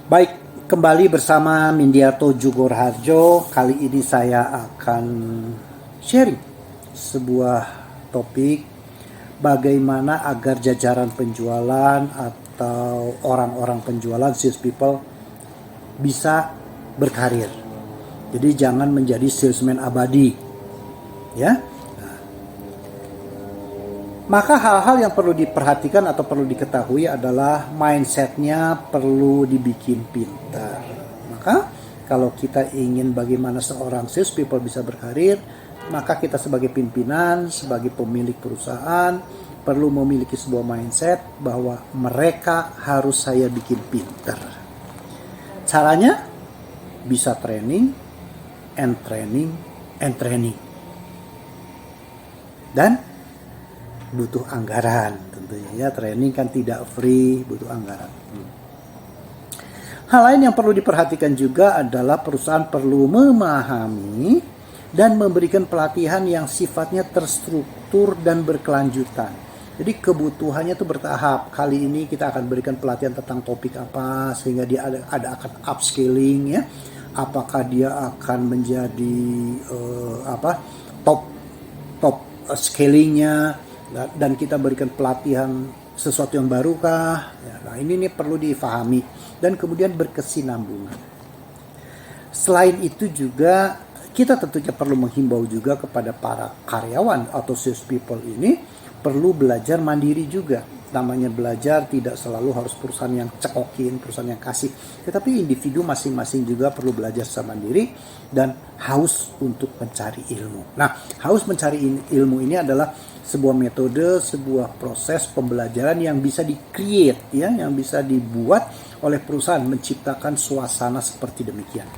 Baik, kembali bersama Mindiarto Jugorharjo. Kali ini saya akan sharing sebuah topik bagaimana agar jajaran penjualan atau orang-orang penjualan, sales people, bisa berkarir. Jadi jangan menjadi salesman abadi, ya. Maka hal-hal yang perlu diperhatikan atau perlu diketahui adalah mindsetnya perlu dibikin pintar. Maka kalau kita ingin bagaimana seorang sales people bisa berkarir, maka kita sebagai pimpinan, sebagai pemilik perusahaan, perlu memiliki sebuah mindset bahwa mereka harus saya bikin pintar. Caranya bisa training, and training, and training. Dan butuh anggaran tentunya, ya. Training kan tidak free, butuh anggaran. Hal lain yang perlu diperhatikan juga adalah perusahaan perlu memahami dan memberikan pelatihan yang sifatnya terstruktur dan berkelanjutan. Jadi kebutuhannya itu bertahap. Kali ini kita akan berikan pelatihan tentang topik apa sehingga dia ada akan upscaling, ya. Apakah dia akan menjadi top scalingnya, dan kita berikan pelatihan sesuatu yang barukah, ya. Nah ini perlu difahami dan kemudian berkesinambungan. Selain itu juga kita tentunya perlu menghimbau juga kepada para karyawan atau sales people ini perlu belajar mandiri juga. Namanya belajar tidak selalu harus perusahaan yang cekokin, perusahaan yang kasih, tetapi individu masing-masing juga perlu belajar secara mandiri dan haus untuk mencari ilmu. Nah, haus mencari ilmu ini adalah sebuah metode, sebuah proses pembelajaran yang bisa di-create, ya, yang bisa dibuat oleh perusahaan, menciptakan suasana seperti demikian.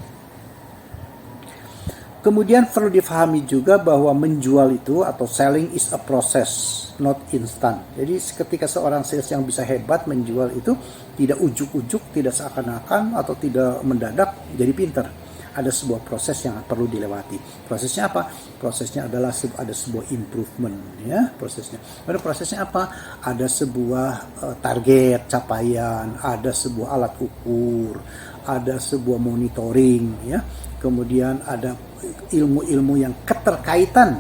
Kemudian perlu difahami juga bahwa menjual itu atau selling is a process, not instant. Jadi ketika seorang sales yang bisa hebat menjual itu tidak ujuk-ujuk, tidak seakan-akan atau tidak mendadak jadi pintar. Ada sebuah proses yang perlu dilewati. Prosesnya apa? Prosesnya adalah ada sebuah improvement, ya, prosesnya. Lalu prosesnya apa? Ada sebuah target capaian, ada sebuah alat ukur, ada sebuah monitoring, ya. Kemudian ada ilmu-ilmu yang keterkaitan,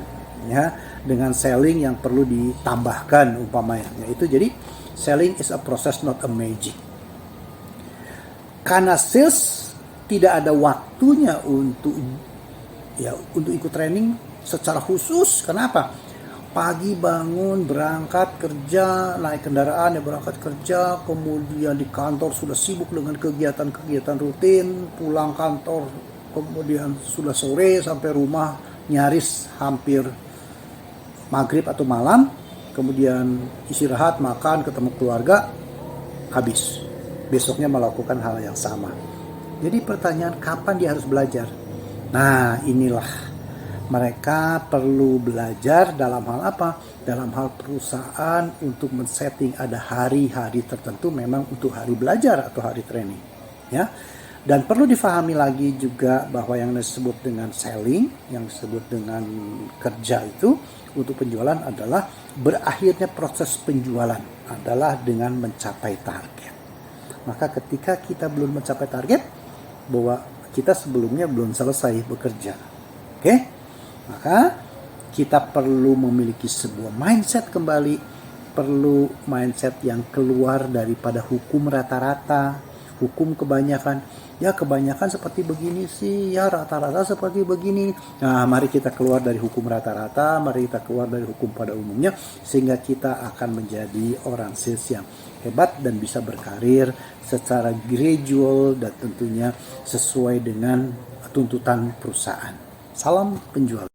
ya, dengan selling yang perlu ditambahkan umpamanya. Itu jadi selling is a process, not a magic. Karena sales tidak ada waktunya untuk ikut training secara khusus. Kenapa? Pagi bangun, berangkat kerja, naik kendaraan ya berangkat kerja, kemudian di kantor sudah sibuk dengan kegiatan-kegiatan rutin, pulang kantor kemudian sudah sore, sampai rumah nyaris hampir maghrib atau malam, kemudian istirahat, makan, ketemu keluarga, habis. Besoknya melakukan hal yang sama. Jadi pertanyaan, kapan dia harus belajar? Nah, inilah mereka perlu belajar dalam hal apa? Dalam hal perusahaan untuk men-setting ada hari-hari tertentu memang untuk hari belajar atau hari training, ya. Dan perlu difahami lagi juga bahwa yang disebut dengan selling, yang disebut dengan kerja itu untuk penjualan adalah berakhirnya proses penjualan adalah dengan mencapai target. Maka ketika kita belum mencapai target, bahwa kita sebelumnya belum selesai bekerja. Oke? Maka kita perlu memiliki sebuah mindset kembali, perlu mindset yang keluar daripada hukum rata-rata, hukum kebanyakan. Ya kebanyakan seperti begini sih, ya rata-rata seperti begini. Nah, mari kita keluar dari hukum rata-rata, mari kita keluar dari hukum pada umumnya, sehingga kita akan menjadi orang sales yang hebat dan bisa berkarir secara gradual dan tentunya sesuai dengan tuntutan perusahaan. Salam penjual.